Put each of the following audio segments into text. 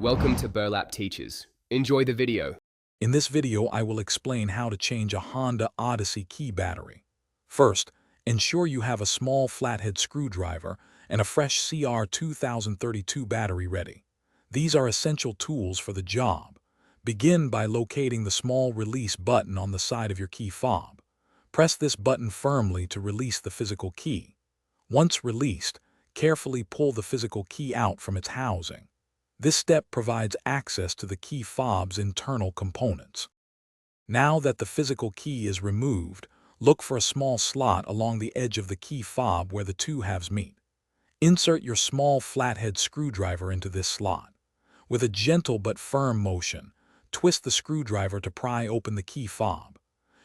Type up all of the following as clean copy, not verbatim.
Welcome to Burlap Teachers. Enjoy the video. In this video, I will explain how to change a Honda Odyssey key battery. First, ensure you have a small flathead screwdriver and a fresh CR2032 battery ready. These are essential tools for the job. Begin by locating the small release button on the side of your key fob. Press this button firmly to release the physical key. Once released, carefully pull the physical key out from its housing. This step provides access to the key fob's internal components. Now that the physical key is removed, look for a small slot along the edge of the key fob where the two halves meet. Insert your small flathead screwdriver into this slot. With a gentle but firm motion, twist the screwdriver to pry open the key fob.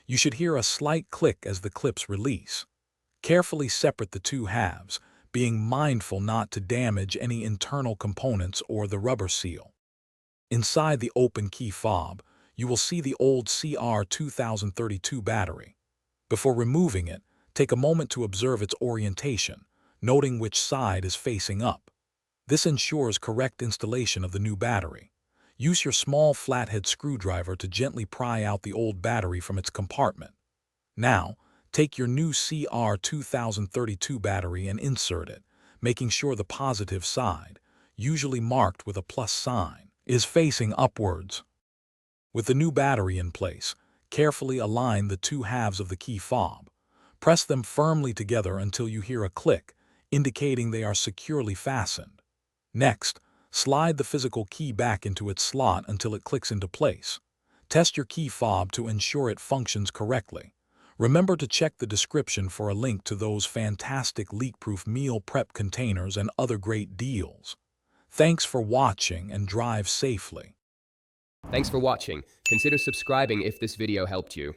You should hear a slight click as the clips release. Carefully separate the two halves, being mindful not to damage any internal components or the rubber seal. Inside the open key fob, you will see the old CR2032 battery. Before removing it, take a moment to observe its orientation, noting which side is facing up. This ensures correct installation of the new battery. Use your small flathead screwdriver to gently pry out the old battery from its compartment. Now, take your new CR2032 battery and insert it, making sure the positive side, usually marked with a plus sign, is facing upwards. With the new battery in place, carefully align the two halves of the key fob. Press them firmly together until you hear a click, indicating they are securely fastened. Next, slide the physical key back into its slot until it clicks into place. Test your key fob to ensure it functions correctly. Remember to check the description for a link to those fantastic leak-proof meal prep containers and other great deals. Thanks for watching and drive safely. Thanks for watching. Consider subscribing if this video helped you.